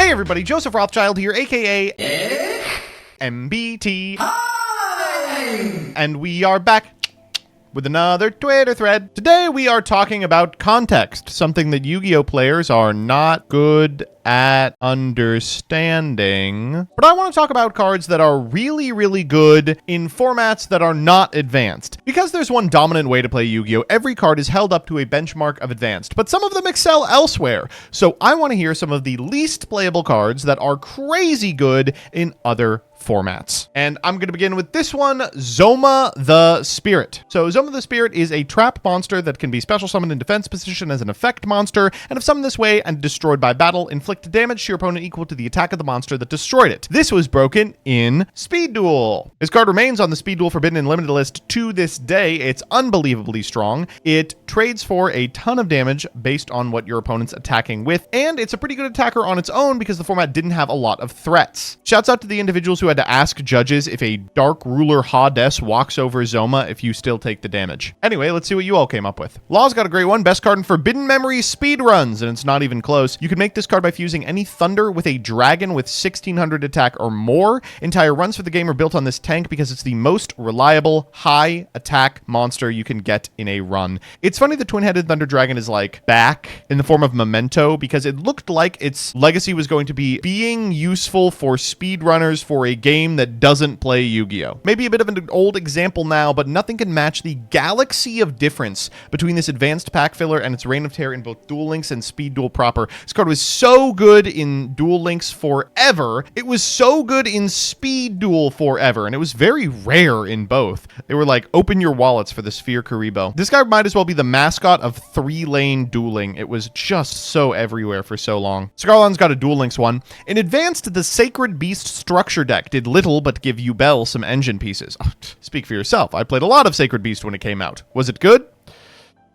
Hey everybody, Joseph Rothschild here, aka MBT. Hi! And we are back with another Twitter thread. Today we are talking about context, something that Yu-Gi-Oh players are not good at understanding. But I want to talk about cards that are really, really good in formats that are not advanced. Because there's one dominant way to play Yu-Gi-Oh, every card is held up to a benchmark of advanced, but some of them excel elsewhere. So I want to hear some of the least playable cards that are crazy good in other formats. And I'm going to begin with this one, Zoma the Spirit. So Zoma the Spirit is a trap monster that can be special summoned in defense position as an effect monster, and if summoned this way and destroyed by battle, inflict damage to your opponent equal to the attack of the monster that destroyed it. This was broken in Speed Duel. This card remains on the Speed Duel Forbidden and Limited list to this day. It's unbelievably strong. It trades for a ton of damage based on what your opponent's attacking with, and it's a pretty good attacker on its own because the format didn't have a lot of threats. Shouts out to the individuals who had to ask judges if a Dark Ruler Hades walks over Zoma if you still take the damage. Anyway, let's see what you all came up with. Law's got a great one. Best card in Forbidden Memory speedruns, and it's not even close. You can make this card by fusing any Thunder with a Dragon with 1600 attack or more. Entire runs for the game are built on this tank because it's the most reliable, high attack monster you can get in a run. It's funny the Twin-Headed Thunder Dragon is like back in the form of Memento because it looked like its legacy was going to be being useful for speedrunners for a game that doesn't play Yu-Gi-Oh. Maybe a bit of an old example now, but nothing can match the galaxy of difference between this advanced pack filler and its Reign of Terror in both Duel Links and Speed Duel proper. This card was so good in Duel Links forever. It was so good in Speed Duel forever, and it was very rare in both. They were like, open your wallets for the Sphere Karibo. This guy might as well be the mascot of 3-lane dueling. It was just so everywhere for so long. Scarlon's got a Duel Links one. In advanced, the Sacred Beast structure deck did little but give Yubel some engine pieces. Oh, speak for yourself. I played a lot of Sacred Beast when it came out. Was it good?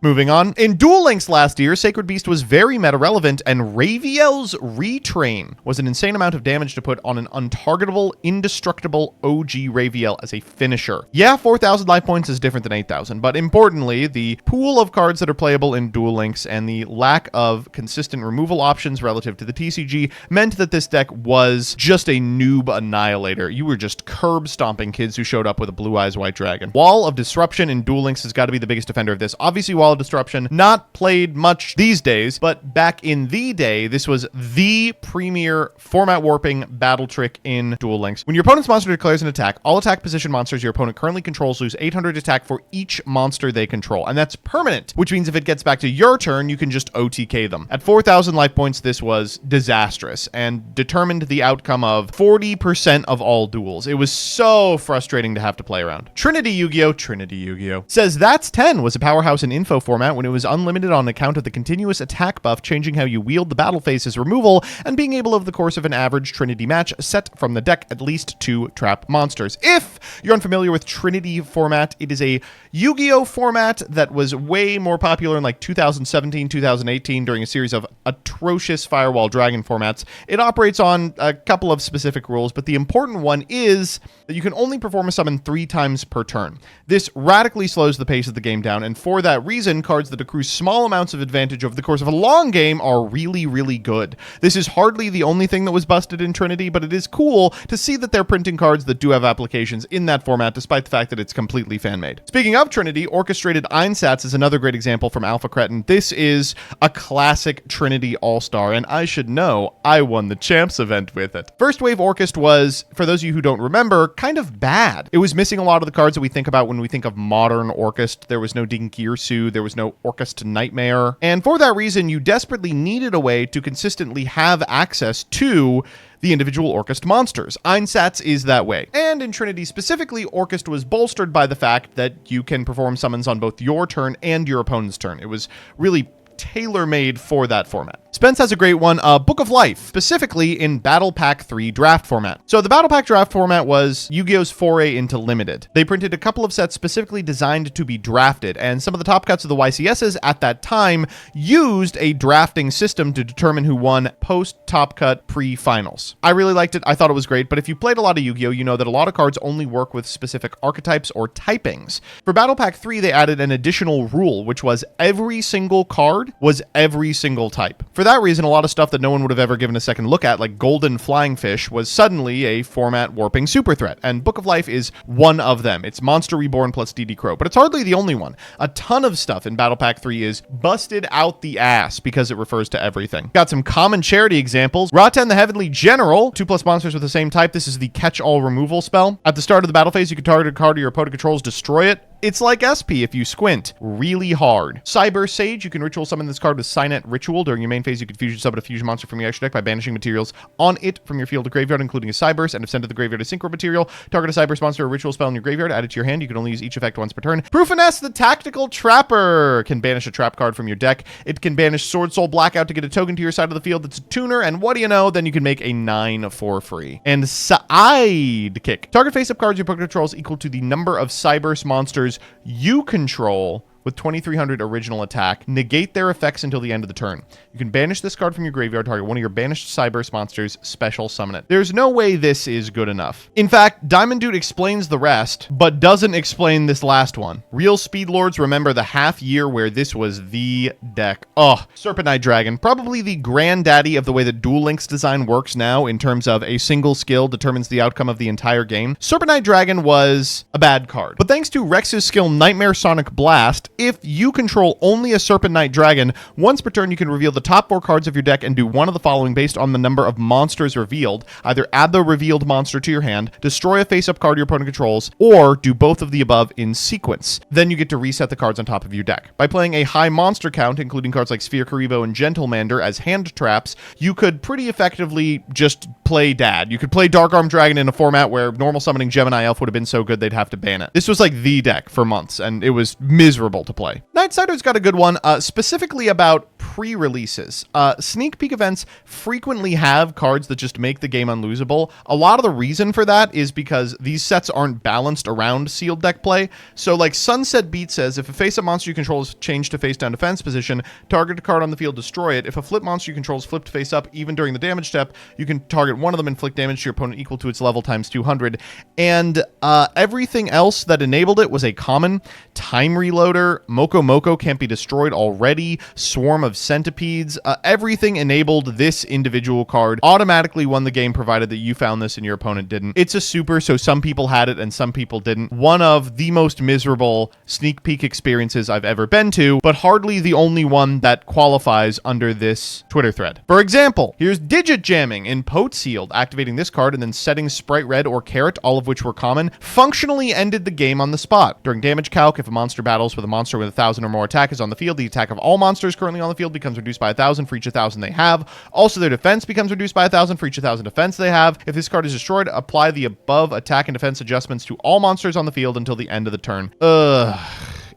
Moving on. In Duel Links last year, Sacred Beast was very meta-relevant, and Raviel's Retrain was an insane amount of damage to put on an untargetable, indestructible OG Raviel as a finisher. Yeah, 4,000 life points is different than 8,000, but importantly, the pool of cards that are playable in Duel Links and the lack of consistent removal options relative to the TCG meant that this deck was just a noob annihilator. You were just curb-stomping kids who showed up with a Blue Eyes White Dragon. Wall of Disruption in Duel Links has got to be the biggest defender of this. Obviously, Wall of Disruption, not played much these days, but back in the day, this was the premier format warping battle trick in Duel Links. When your opponent's monster declares an attack, all attack position monsters your opponent currently controls lose 800 attack for each monster they control, and that's permanent, which means if it gets back to your turn, you can just OTK them. At 4,000 life points, this was disastrous and determined the outcome of 40% of all duels. It was so frustrating to have to play around. Trinity Yu-Gi-Oh says that's 10 was a powerhouse in info format when it was unlimited on account of the continuous attack buff changing how you wield the battle phase's removal and being able over the course of an average Trinity match set from the deck at least 2 trap monsters. If you're unfamiliar with Trinity format, it is a Yu-Gi-Oh format that was way more popular in like 2017, 2018 during a series of atrocious Firewall Dragon formats. It operates on a couple of specific rules, but the important one is that you can only perform a summon 3 times per turn. This radically slows the pace of the game down, and for that reason, cards that accrue small amounts of advantage over the course of a long game are really, really good. This is hardly the only thing that was busted in Trinity, but it is cool to see that they're printing cards that do have applications in that format, despite the fact that it's completely fan-made. Speaking of Trinity, Orchestrated Einsatz is another great example from Alpha Cretin. This is a classic Trinity all-star, and I should know, I won the Champs event with it. First Wave Orchest was, for those of you who don't remember, kind of bad. It was missing a lot of the cards that we think about when we think of modern Orchest. There was no Dingirsu, there was no Orchest Nightmare, and for that reason, you desperately needed a way to consistently have access to the individual Orchest monsters. Einsatz is that way. And in Trinity specifically, Orchest was bolstered by the fact that you can perform summons on both your turn and your opponent's turn. It was really tailor-made for that format. Spence has a great one, Book of Life, specifically in Battle Pack 3 draft format. So the Battle Pack draft format was Yu-Gi-Oh's foray into Limited. They printed a couple of sets specifically designed to be drafted, and some of the top cuts of the YCSs at that time used a drafting system to determine who won post-top cut pre-finals. I really liked it. I thought it was great, but if you played a lot of Yu-Gi-Oh, you know that a lot of cards only work with specific archetypes or typings. For Battle Pack 3, they added an additional rule, which was every single card was every single type. For For that reason, a lot of stuff that no one would have ever given a second look at, like Golden Flying Fish, was suddenly a format warping super threat, and Book of Life is one of them. It's Monster Reborn plus DD Crow, but it's hardly the only one. A ton of stuff in Battle Pack 3 is busted out the ass because it refers to everything. Got some common charity examples. Raten the Heavenly General, 2+ monsters with the same type. This is the catch-all removal spell. At the start of the battle phase, you can target a card your opponent controls, destroy it. It's like SP if you squint really hard. Cyber Sage, you can ritual summon this card with Signet Ritual. During your main phase, you can fusion summon a fusion monster from your extra deck by banishing materials on it from your field to graveyard, including a Cyberse, and if sent to the graveyard a synchro material, target a Cyberse monster or ritual spell in your graveyard, add it to your hand. You can only use each effect once per turn. Proofiness the Tactical Trapper can banish a trap card from your deck. It can banish Sword Soul Blackout to get a token to your side of the field that's a tuner, and what do you know? Then you can make a 9 for free. And Sidekick. Target face-up cards your opponent controls equal to the number of Cyberse monsters you control with 2300 original attack. Negate their effects until the end of the turn. You can banish this card from your graveyard, target one of your banished Cyberse monsters, special summon it. There's no way this is good enough. In fact, Diamond Dude explains the rest, but doesn't explain this last one. Real Speedlords remember the half year where this was the deck. Oh, Serpent Knight Dragon, probably the granddaddy of the way that Duel Links design works now in terms of a single skill determines the outcome of the entire game. Serpent Knight Dragon was a bad card, but thanks to Rex's skill Nightmare Sonic Blast, if you control only a Serpent Knight Dragon, once per turn you can reveal the top 4 cards of your deck and do one of the following based on the number of monsters revealed. Either add the revealed monster to your hand, destroy a face-up card your opponent controls, or do both of the above in sequence. Then you get to reset the cards on top of your deck. By playing a high monster count, including cards like Sphere Karibo and Gentlemander as hand traps, you could pretty effectively just play Dad. You could play Dark Arm Dragon in a format where normal summoning Gemini Elf would have been so good they'd have to ban it. This was like the deck for months, and it was miserable to play. Nightsider's got a good one, specifically about pre-releases. Sneak peek events frequently have cards that just make the game unlosable. A lot of the reason for that is because these sets aren't balanced around sealed deck play. So like Sunset Beat says, if a face-up monster you control is changed to face-down defense position, target a card on the field, destroy it. If a flip monster you control is flipped face-up, even during the damage step, you can target one of them, inflict damage to your opponent equal to its level times 200. And everything else that enabled it was a common. Time Reloader, Moko Moko can't be destroyed already, Swarm of Centipedes, everything enabled this individual card, automatically won the game provided that you found this and your opponent didn't. It's a super, so some people had it and some people didn't. One of the most miserable sneak peek experiences I've ever been to, but hardly the only one that qualifies under this Twitter thread. For example, here's Digit Jamming in Pote Sealed. Activating this card and then setting Sprite Red or Carrot, all of which were common, functionally ended the game on the spot. During damage calc, if a monster battles with a monster with 1,000 or more attack is on the field, the attack of all monsters currently on the field becomes reduced by 1,000 for each 1,000 they have. Also, their defense becomes reduced by 1,000 for each 1,000 defense they have. If this card is destroyed, apply the above attack and defense adjustments to all monsters on the field until the end of the turn.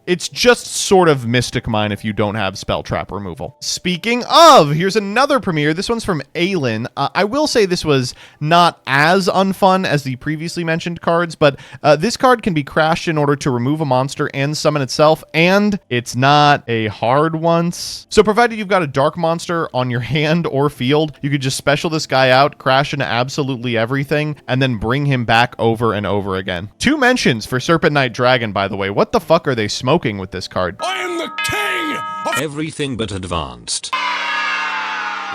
It's just sort of Mystic Mine if you don't have Spell Trap removal. Speaking of, here's another premiere. This one's from Aelin. I will say this was not as unfun as the previously mentioned cards, but this card can be crashed in order to remove a monster and summon itself, and it's not a hard once. So provided you've got a dark monster on your hand or field, you could just special this guy out, crash into absolutely everything, and then bring him back over and over again. 2 mentions for Serpent Knight Dragon, by the way. What the fuck are they smoking with this card? I am the king of everything but advanced.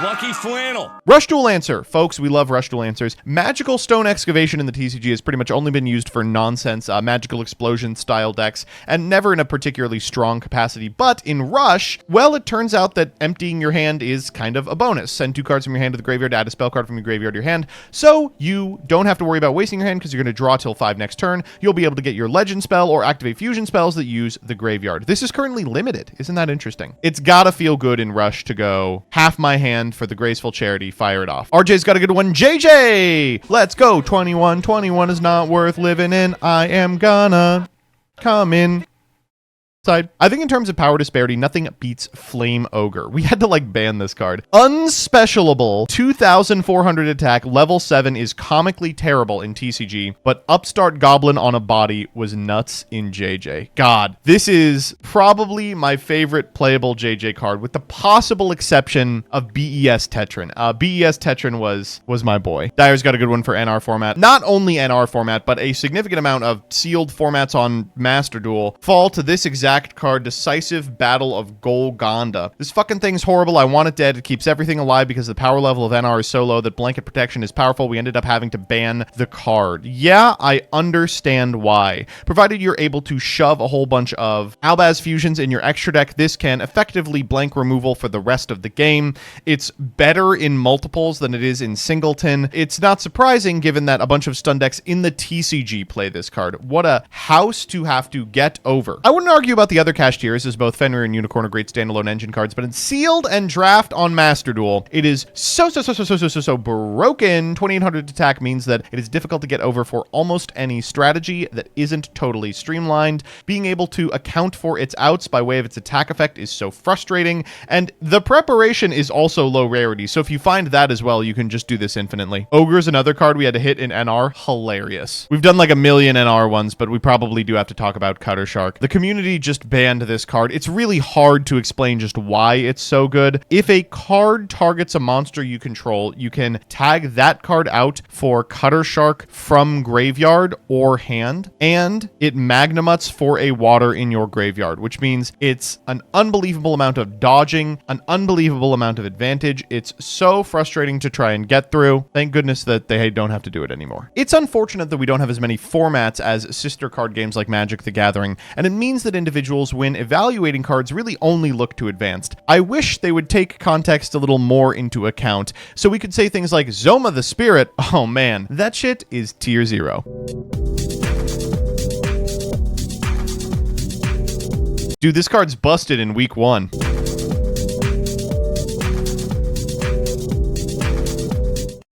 Lucky Flannel. Rush Duel Answer. Folks, we love Rush Duel Answers. Magical Stone Excavation in the TCG has pretty much only been used for nonsense Magical Explosion style decks, and never in a particularly strong capacity. But in Rush, well, it turns out that emptying your hand is kind of a bonus. Send 2 cards from your hand to the graveyard, add a spell card from your graveyard to your hand. So you don't have to worry about wasting your hand because you're going to draw till 5 next turn. You'll be able to get your legend spell or activate fusion spells that use the graveyard. This is currently limited. Isn't that interesting? It's gotta feel good in Rush to go half my hand for the graceful charity. Fire it off. RJ's got a good one. JJ, let's go. 21 is not worth living in. I am gonna come in. Side. I think in terms of power disparity, nothing beats Flame Ogre. We had to like ban this card. Unspecialable, 2,400 attack, level 7 is comically terrible in TCG, but Upstart Goblin on a body was nuts in JJ. God, this is probably my favorite playable JJ card, with the possible exception of BES Tetran. BES Tetran was my boy. Dyer's got a good one for NR format. Not only NR format, but a significant amount of sealed formats on Master Duel fall to this exact stacked card, Decisive Battle of Golconda. This fucking thing's horrible. I want it dead. It keeps everything alive because the power level of NR is so low that blanket protection is powerful. We ended up having to ban the card. Yeah, I understand why. Provided you're able to shove a whole bunch of Albaz fusions in your extra deck, this can effectively blank removal for the rest of the game. It's better in multiples than it is in singleton. It's not surprising given that a bunch of stun decks in the TCG play this card. What a house to have to get over. I wouldn't argue about the other cast tiers, as both Fenrir and Unicorn are great standalone engine cards, but in Sealed and Draft on Master Duel, it is so broken. 2800 attack means that it is difficult to get over for almost any strategy that isn't totally streamlined. Being able to account for its outs by way of its attack effect is so frustrating, and the preparation is also low rarity, so if you find that as well, you can just do this infinitely. Ogre is another card we had to hit in NR. Hilarious. We've done like a million NR ones, but we probably do have to talk about Cutter Shark. The community just banned this card. It's really hard to explain just why it's so good. If a card targets a monster you control, you can tag that card out for Cutter Shark from graveyard or hand, and it Magnamuts for a water in your graveyard, which means it's an unbelievable amount of dodging, an unbelievable amount of advantage. It's so frustrating to try and get through. Thank goodness that they don't have to do it anymore. It's unfortunate that we don't have as many formats as sister card games like Magic the Gathering, and it means that individuals, when evaluating cards, really only look to advanced. I wish they would take context a little more into account, so we could say things like Zoma the Spirit. Oh man, that shit is tier 0. Dude, this card's busted in week 1.